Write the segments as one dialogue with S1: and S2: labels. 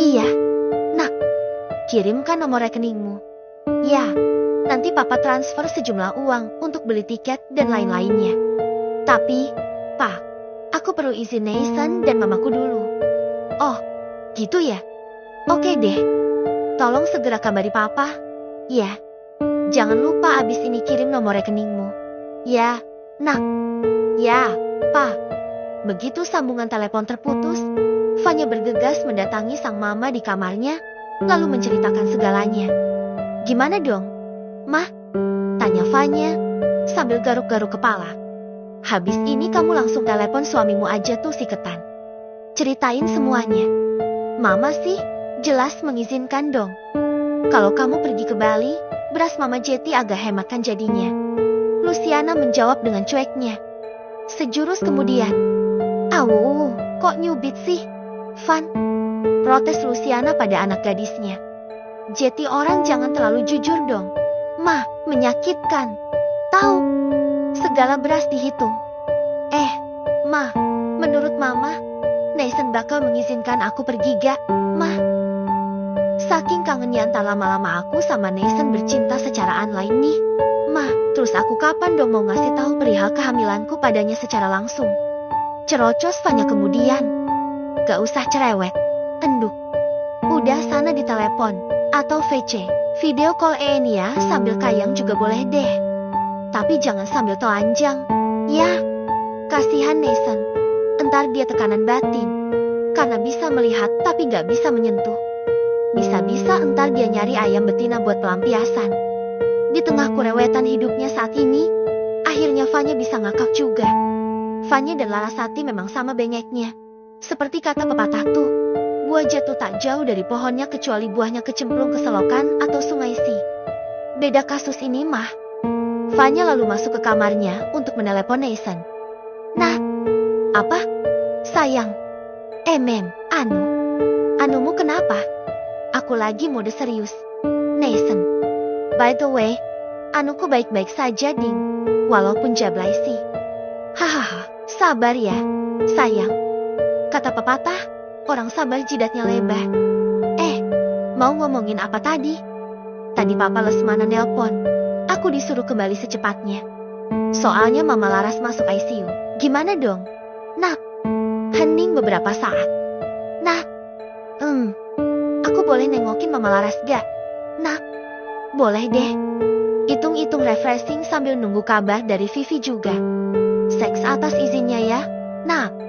S1: Iya, nak. Kirimkan nomor rekeningmu. Ya, nanti papa transfer sejumlah uang untuk beli tiket dan lain-lainnya. Tapi, Pak, aku perlu izin Nathan dan mamaku dulu. Oh, gitu ya? Oke deh. Tolong segera kabari papa. Ya. Jangan lupa abis ini kirim nomor rekeningmu. Ya, nak. Ya, Pak. Begitu sambungan telepon terputus, Fanya bergegas mendatangi sang mama di kamarnya, lalu menceritakan segalanya. Gimana dong, Mah? Tanya Fanya sambil garuk-garuk kepala. Habis ini kamu langsung telepon suamimu aja tuh si Ketan. Ceritain semuanya. Mama sih jelas mengizinkan dong. Kalau kamu pergi ke Bali, beras Mama Jetty agak hemat kan jadinya. Luciana menjawab dengan cueknya. Sejurus kemudian, kok nyubit sih? Van, protes Luciana pada anak gadisnya. Jetty orang jangan terlalu jujur dong. Mah, menyakitkan. Tahu, segala beras dihitung. Mah, menurut Mama, Nathan bakal mengizinkan aku pergi gak, Mah? Saking kangennya entah lama-lama aku sama Nathan bercinta secara online nih. Mah, terus aku kapan dong mau ngasih tahu perihal kehamilanku padanya secara langsung? Cerocos Fanya kemudian. Gak usah cerewet, enduk. Udah sana ditelepon, atau VC, video call ya sambil kayang juga boleh deh. Tapi jangan sambil telanjang, ya. Kasihan Nathan, entar dia tekanan batin. Karena bisa melihat tapi gak bisa menyentuh. Bisa-bisa entar dia nyari ayam betina buat pelampiasan. Di tengah kurewetan hidupnya saat ini, akhirnya Fanya bisa ngakak juga. Fanya dan Larasati memang sama bengeknya. Seperti kata pepatah tuh, buah jatuh tak jauh dari pohonnya kecuali buahnya kecemplung ke selokan atau sungai sih. Beda kasus ini mah. Fanya lalu masuk ke kamarnya untuk menelepon Nathan. Nah, apa? Sayang. Mem, anumu kenapa? Aku lagi mode serius. Nathan. By the way, anuku baik-baik saja ding. Walaupun jablay sih. Hahaha, sabar ya, sayang. Kata pepatah, orang sabar jidatnya lebar. Mau ngomongin apa tadi? Tadi Papa Lesmana nelpon. Aku disuruh kembali secepatnya. Soalnya Mama Laras masuk ICU. Gimana dong? Nak. Hening beberapa saat. Nak. Aku boleh nengokin Mama Laras gak? Nak. Boleh deh. Hitung-hitung refreshing sambil nunggu kabar dari Vivi juga. Seks atas izinnya ya, Nak.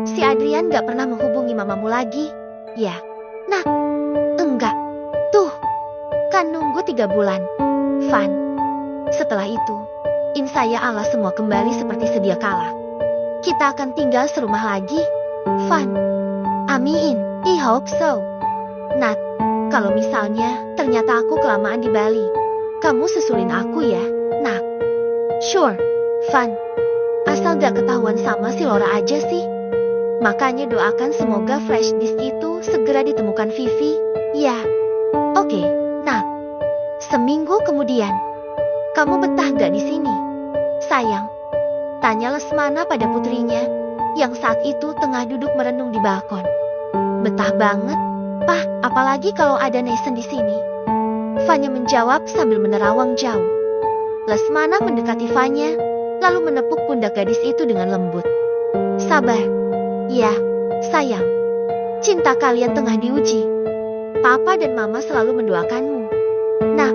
S1: Si Adrian gak pernah menghubungi mamamu lagi? Ya. Nak. Enggak. Tuh. Kan nunggu 3 bulan. Van. Setelah itu, insya Allah semua kembali seperti sedia kala. Kita akan tinggal serumah lagi. Van. Amin. I hope so. Nat. Kalau misalnya ternyata aku kelamaan di Bali, kamu susulin aku ya, Nak. Sure. Van. Asal gak ketahuan sama si Laura aja sih. Makanya doakan semoga flash disk itu segera ditemukan Vivi. Ya. Oke, Nak. Seminggu kemudian. Kamu betah gak di sini? Sayang. Tanya Lesmana pada putrinya, yang saat itu tengah duduk merenung di balkon. Betah banget, Pah, apalagi kalau ada Nathan di sini. Fanya menjawab sambil menerawang jauh. Lesmana mendekati Fanya, lalu menepuk pundak gadis itu dengan lembut. Sabar. Ya, sayang. Cinta kalian tengah diuji. Papa dan Mama selalu mendoakanmu. Nah,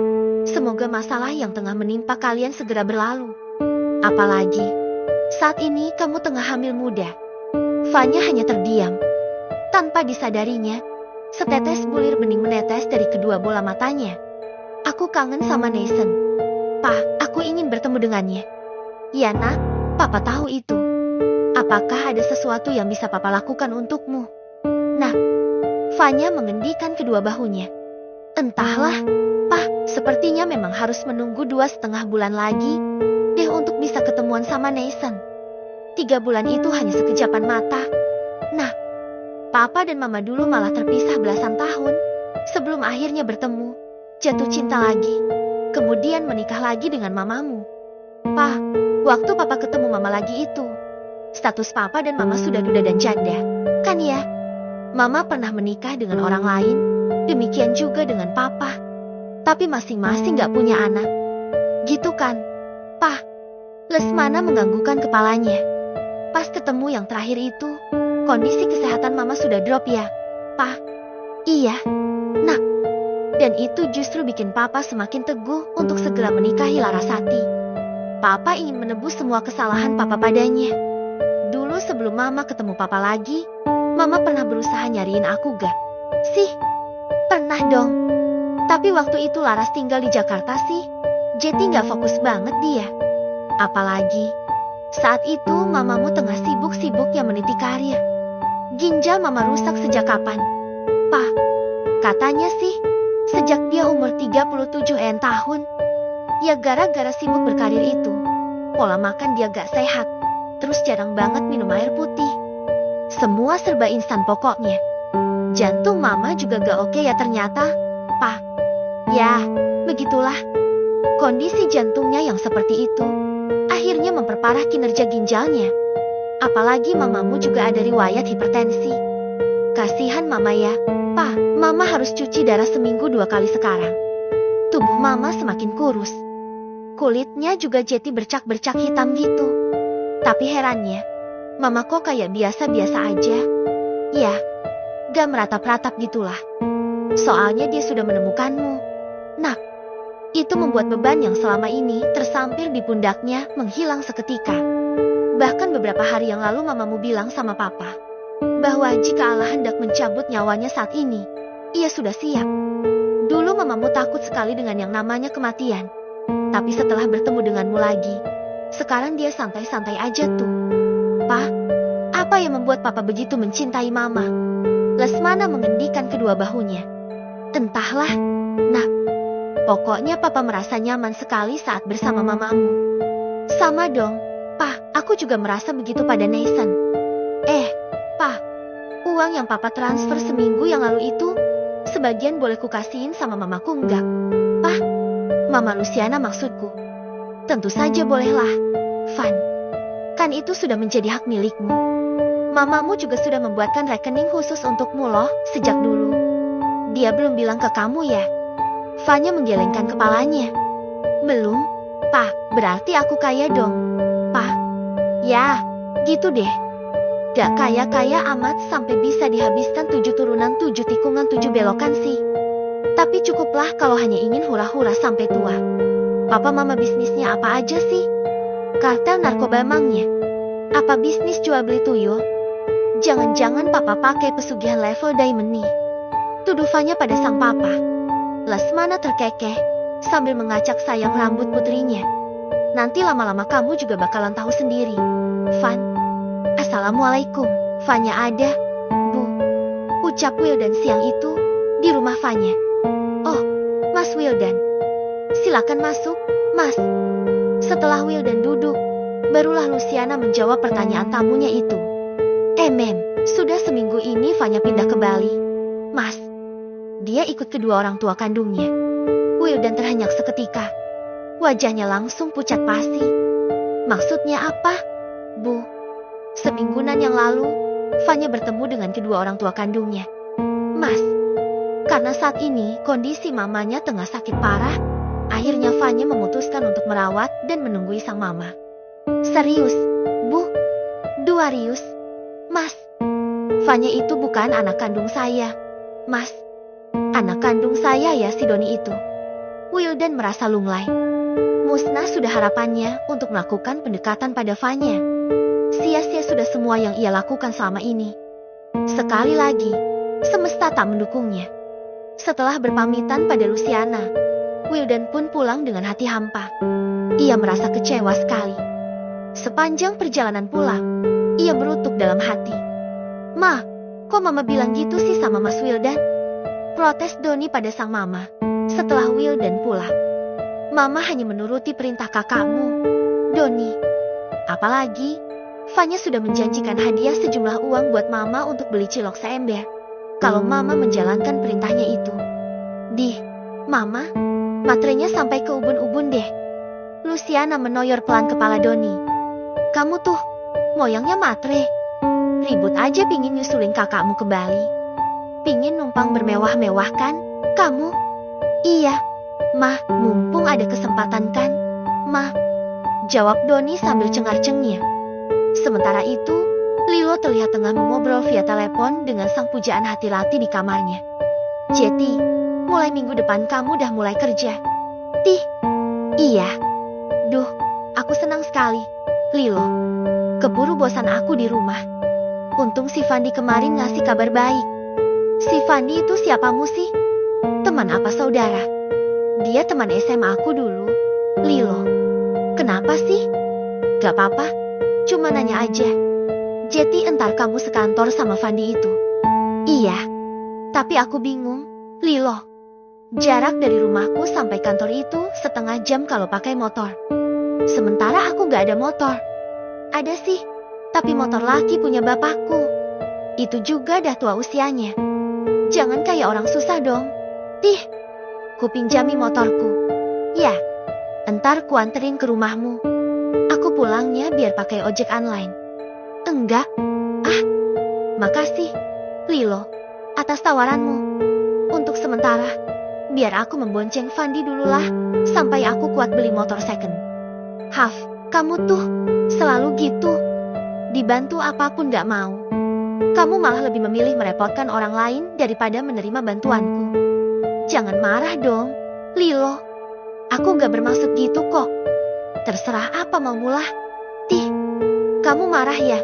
S1: semoga masalah yang tengah menimpa kalian segera berlalu. Apalagi, saat ini kamu tengah hamil muda. Fanya hanya terdiam. Tanpa disadarinya, setetes bulir bening menetes dari kedua bola matanya. Aku kangen sama Nathan. Pak, aku ingin bertemu dengannya. Ya nak, Papa tahu itu. Apakah ada sesuatu yang bisa Papa lakukan untukmu? Nah, Fanya mengendikan kedua bahunya. Entahlah, Pak, sepertinya memang harus menunggu 2,5 bulan lagi deh untuk bisa ketemuan sama Nathan. 3 bulan itu hanya sekejapan mata. Nah, Papa dan Mama dulu malah terpisah belasan tahun sebelum akhirnya bertemu, jatuh cinta lagi, kemudian menikah lagi dengan mamamu. Pak, waktu Papa ketemu Mama lagi itu, status Papa dan Mama sudah duda dan janda, kan ya? Mama pernah menikah dengan orang lain, demikian juga dengan papa. Tapi masing-masing gak punya anak. Gitu kan, Pa? Lesmana menganggukkan kepalanya. Pas ketemu yang terakhir itu, kondisi kesehatan Mama sudah drop ya, Pa? Iya, Nak. Dan itu justru bikin Papa semakin teguh untuk segera menikahi Larasati. Papa ingin menebus semua kesalahan Papa padanya. Dulu sebelum Mama ketemu Papa lagi, Mama pernah berusaha nyariin aku gak? Sih, pernah dong. Tapi waktu itu Laras tinggal di Jakarta sih, jadi gak fokus banget dia. Apalagi, saat itu Mamamu tengah sibuk-sibuknya meniti karir. Ginjal Mama rusak sejak kapan? Pa, katanya sih, sejak dia umur 37 tahun. Ya gara-gara sibuk berkarir itu, pola makan dia gak sehat, terus jarang banget minum air putih. Semua serba instan pokoknya. Jantung Mama juga gak oke ya ternyata, Pa. Ya, begitulah. Kondisi jantungnya yang seperti itu, akhirnya memperparah kinerja ginjalnya. Apalagi Mamamu juga ada riwayat hipertensi. Kasihan Mama ya, Pa. Mama harus cuci darah seminggu 2 kali sekarang. Tubuh Mama semakin kurus. Kulitnya juga jadi bercak-bercak hitam gitu. Tapi herannya, Mama kok kayak biasa-biasa aja. Ya, gak meratap-ratap gitulah. Soalnya dia sudah menemukanmu. Nak, itu membuat beban yang selama ini tersampir di pundaknya menghilang seketika. Bahkan beberapa hari yang lalu Mamamu bilang sama Papa, bahwa jika Allah hendak mencabut nyawanya saat ini, ia sudah siap. Dulu Mamamu takut sekali dengan yang namanya kematian. Tapi setelah bertemu denganmu lagi, sekarang dia santai-santai aja tuh. Pa, apa yang membuat Papa begitu mencintai Mama? Lesmana mengendikan kedua bahunya. Entahlah, Nak. Pokoknya Papa merasa nyaman sekali saat bersama Mamamu. Sama dong, Pa. Aku juga merasa begitu pada Nathan. Pa, uang yang Papa transfer seminggu yang lalu itu, sebagian boleh kukasihin sama Mamaku enggak? Pa, Mama Luciana maksudku. Tentu saja bolehlah, Van. Kan itu sudah menjadi hak milikmu. Mamamu juga sudah membuatkan rekening khusus untukmu loh, sejak dulu. Dia belum bilang ke kamu ya? Vanya menggelengkan kepalanya. Belum, Pa. Berarti aku kaya dong, Pa. Ya, gitu deh. Gak kaya-kaya amat sampai bisa dihabiskan 7 turunan 7 tikungan 7 belokan sih. Tapi cukuplah kalau hanya ingin hura-hura sampai tua. Papa Mama bisnisnya apa aja sih? Kartel narkoba emangnya? Apa bisnis jual beli tuyul? Jangan-jangan Papa pakai pesugihan level diamond nih? Tuduhannya pada sang papa. Lesmana terkekeh sambil mengacak sayang rambut putrinya. Nanti lama-lama kamu juga bakalan tahu sendiri, Van. Assalamualaikum, Vanya ada, Bu. Ucap Wildan siang itu di rumah Vanya. Oh, Mas Wildan. Silakan masuk, Mas. Setelah Wildan duduk, barulah Luciana menjawab pertanyaan tamunya itu. Mem, sudah seminggu ini Vanya pindah ke Bali, Mas. Dia ikut kedua orang tua kandungnya. Wildan terhenyak seketika. Wajahnya langsung pucat pasi. Maksudnya apa, Bu? Semingguan yang lalu, Vanya bertemu dengan kedua orang tua kandungnya. Mas, karena saat ini kondisi mamanya tengah sakit parah, akhirnya Vanya memutuskan untuk merawat dan menunggui sang mama. Serius, Bu? Duarius? Mas, Vanya itu bukan anak kandung saya, Mas. Anak kandung saya ya si Doni itu. Wildan merasa lunglai. Musnah sudah harapannya untuk melakukan pendekatan pada Vanya. Sia-sia sudah semua yang ia lakukan selama ini. Sekali lagi, semesta tak mendukungnya. Setelah berpamitan pada Luciana, Wildan pun pulang dengan hati hampa. Ia merasa kecewa sekali. Sepanjang perjalanan pulang, ia berutuk dalam hati. Ma, kok Mama bilang gitu sih sama Mas Wildan? Protes Doni pada sang mama. Setelah Wildan pulang, Mama hanya menuruti perintah kakakmu, Doni. Apalagi, Vanya sudah menjanjikan hadiah sejumlah uang buat Mama untuk beli cilok seember. Kalau Mama menjalankan perintahnya itu. Mama, matrenya sampai ke ubun-ubun deh. Luciana menoyor pelan kepala Doni. Kamu tuh, moyangnya matre. Ribut aja pingin nyusulin kakakmu ke Bali. Pingin numpang bermewah-mewah kan, kamu? Iya, Mah, mumpung ada kesempatan kan, Mah. Jawab Doni sambil cengar-cengir. Sementara itu, Lilo terlihat tengah mengobrol via telepon dengan sang pujaan hati Lati di kamarnya. Jeti, mulai minggu depan kamu udah mulai kerja. Tih, iya. Duh, aku senang sekali. Lilo, keburu bosan aku di rumah. Untung si Fandi kemarin ngasih kabar baik. Si Fandi itu siapamu sih? Teman apa saudara? Dia teman SMA aku dulu. Lilo, kenapa sih? Gak apa-apa, cuma nanya aja. Jeti, entar kamu sekantor sama Fandi itu. Iya, tapi aku bingung, Lilo. Jarak dari rumahku sampai kantor itu setengah jam kalau pakai motor. Sementara aku gak ada motor. Ada sih, tapi motor laki punya bapakku. Itu juga dah tua usianya. Jangan kayak orang susah dong. Tih, ku pinjami motorku. Ya, entar ku anterin ke rumahmu. Aku pulangnya biar pakai ojek online. Enggak. Ah, makasih, Lilo, atas tawaranmu. Untuk sementara, biar aku membonceng Fandi dululah, sampai aku kuat beli motor second. Haf, kamu tuh selalu gitu. Dibantu apapun gak mau. Kamu malah lebih memilih merepotkan orang lain daripada menerima bantuanku. Jangan marah dong, Lilo. Aku gak bermaksud gitu kok. Terserah apa maumu lah. Tih, kamu marah ya?